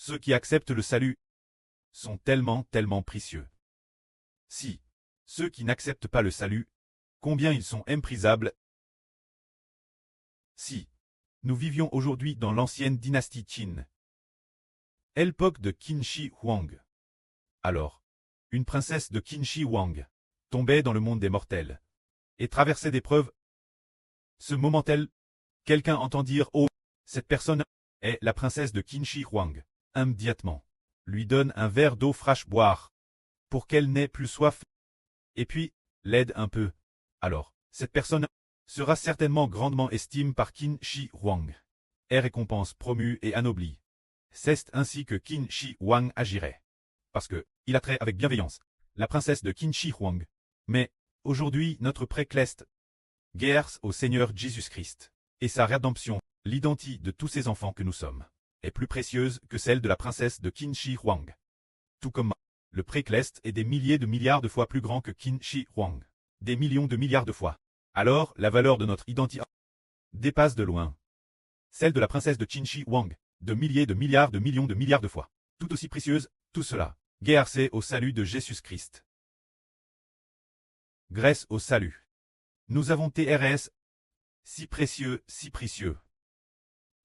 ceux qui acceptent le salut sont tellement précieux. Si ceux qui n'acceptent pas le salut, combien ils sont méprisables. Si nous vivions aujourd'hui dans l'ancienne dynastie Qin, l'époque de Qin Shi Huang, alors, une princesse de Qin Shi Huang tombait dans le monde des mortels et traversait des preuves. Ce moment-là, quelqu'un entend dire « Oh, cette personne est la princesse de Qin Shi Huang ». Immédiatement, lui donne un verre d'eau fraîche boire pour qu'elle n'ait plus soif, et puis l'aide un peu. Alors, cette personne sera certainement grandement estimée par Qin Shi Huang et récompense promue et anoblie. C'est ainsi que Qin Shi Huang agirait. Parce que, il a trait avec bienveillance la princesse de Qin Shi Huang. Mais, aujourd'hui, notre précleste guerre au Seigneur Jésus-Christ et sa rédemption, l'identité de tous ces enfants que nous sommes, est plus précieuse que celle de la princesse de Qin Shi Huang. Tout comme le précleste est des milliers de milliards de fois plus grand que Qin Shi Huang. Des millions de milliards de fois. Alors, la valeur de notre identité dépasse de loin celle de la princesse de Qin Shi Huang, de milliers de milliards de millions de milliards de fois. Tout aussi précieuse, tout cela, grâce au salut de Jésus-Christ. Grâce au salut. Nous avons TRS, si précieux, si précieux.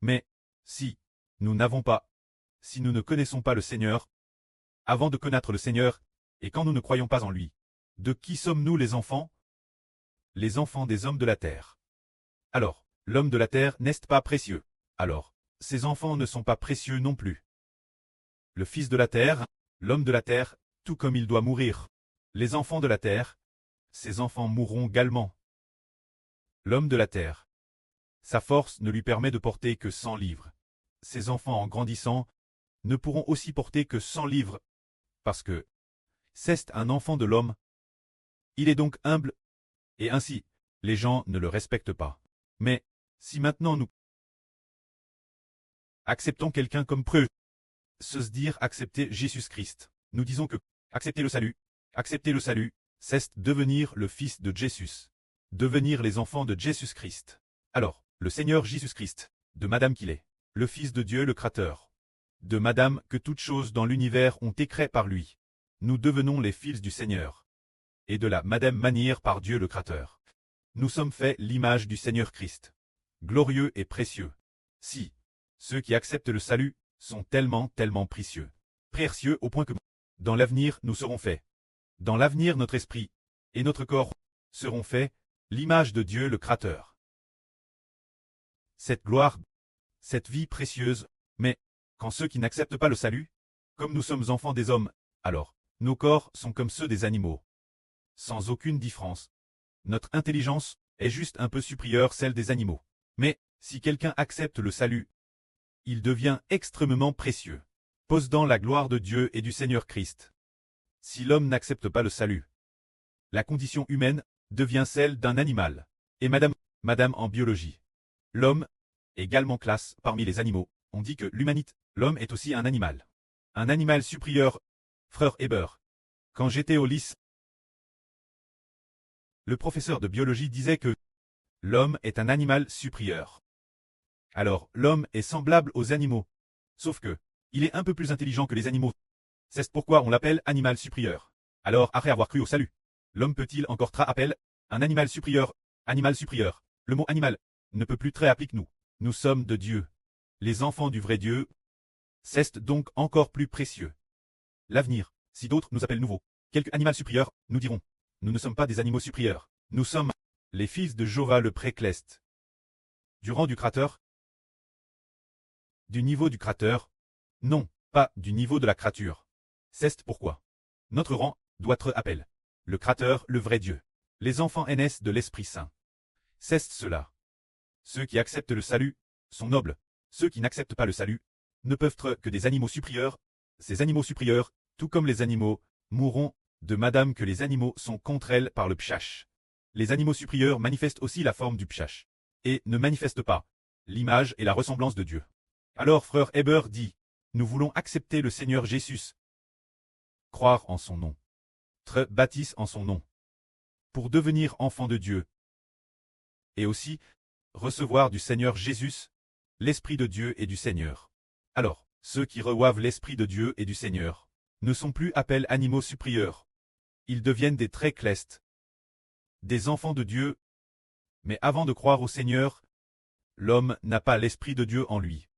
Mais, si nous n'avons pas, si nous ne connaissons pas le Seigneur, avant de connaître le Seigneur, et quand nous ne croyons pas en lui, de qui sommes-nous les enfants? Les enfants des hommes de la terre. Alors, l'homme de la terre n'est pas précieux. Alors, ses enfants ne sont pas précieux non plus. Le fils de la terre, l'homme de la terre, tout comme il doit mourir. Les enfants de la terre, ses enfants mourront également. L'homme de la terre. Sa force ne lui permet de porter que 100 livres. Ses enfants en grandissant ne pourront aussi porter que 100 livres, parce que c'est un enfant de l'homme. Il est donc humble, et ainsi, les gens ne le respectent pas. Mais, si maintenant nous acceptons quelqu'un comme preux, se dire accepter Jésus-Christ, nous disons que accepter le salut, c'est devenir le fils de Jésus, devenir les enfants de Jésus-Christ. Alors, le Seigneur Jésus-Christ, de Madame qu'il est, le Fils de Dieu le Créateur, de Madame que toutes choses dans l'univers ont été créées par lui, nous devenons les fils du Seigneur, et de la Madame manière par Dieu le Créateur. Nous sommes faits l'image du Seigneur Christ, glorieux et précieux. Si ceux qui acceptent le salut sont tellement précieux, précieux au point que dans l'avenir nous serons faits. Dans l'avenir notre esprit et notre corps seront faits l'image de Dieu le Créateur. Cette gloire, cette vie précieuse, mais quand ceux qui n'acceptent pas le salut, comme nous sommes enfants des hommes, alors nos corps sont comme ceux des animaux. Sans aucune différence. Notre intelligence est juste un peu supérieure à celle des animaux. Mais, si quelqu'un accepte le salut, il devient extrêmement précieux, possédant la gloire de Dieu et du Seigneur Christ. Si l'homme n'accepte pas le salut, la condition humaine devient celle d'un animal. Et madame en biologie. L'homme, également classe parmi les animaux, on dit que l'humanité, l'homme est aussi un animal. Un animal supérieur, frère Heber. Quand j'étais au lycée, le professeur de biologie disait que l'homme est un animal supérieur. Alors, l'homme est semblable aux animaux. Sauf que, il est un peu plus intelligent que les animaux. C'est pourquoi on l'appelle animal supérieur. Alors, après avoir cru au salut, l'homme peut-il encore appeler un animal supérieur? Animal supérieur. Le mot animal ne peut plus très appliquer nous. Nous sommes de Dieu. Les enfants du vrai Dieu. C'est donc encore plus précieux. L'avenir, si d'autres nous appellent nouveaux, quelque animal supérieur, nous dirons. Nous ne sommes pas des animaux supérieurs. Nous sommes les fils de Jéhovah le précleste. Du rang du Créateur? Du niveau du Créateur? Non, pas du niveau de la créature. C'est pourquoi notre rang doit être appelé le Créateur, le vrai Dieu. Les enfants aînés de l'Esprit Saint. C'est cela. Ceux qui acceptent le salut sont nobles. Ceux qui n'acceptent pas le salut ne peuvent être que des animaux supérieurs. Ces animaux supérieurs, tout comme les animaux, mourront de madame que les animaux sont contre elles par le pshach. Les animaux supérieurs manifestent aussi la forme du pshach, et ne manifestent pas l'image et la ressemblance de Dieu. Alors frère Heber dit, nous voulons accepter le Seigneur Jésus, croire en son nom, être baptisés en son nom, pour devenir enfants de Dieu, et aussi recevoir du Seigneur Jésus, l'Esprit de Dieu et du Seigneur. Alors, Ceux qui reçoivent l'Esprit de Dieu et du Seigneur ne sont plus appelés animaux supérieurs. Ils deviennent des très clestes, des enfants de Dieu. Mais avant de croire au Seigneur, l'homme n'a pas l'Esprit de Dieu en lui.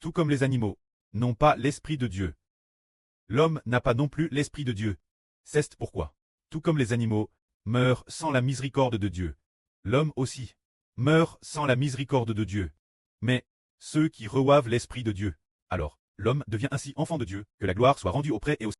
Tout comme les animaux n'ont pas l'Esprit de Dieu. L'homme n'a pas non plus l'Esprit de Dieu. C'est pourquoi, tout comme les animaux meurent sans la miséricorde de Dieu, l'homme aussi meurt sans la miséricorde de Dieu. Mais ceux qui reçoivent l'Esprit de Dieu, alors l'homme devient ainsi enfant de Dieu, que la gloire soit rendue auprès et au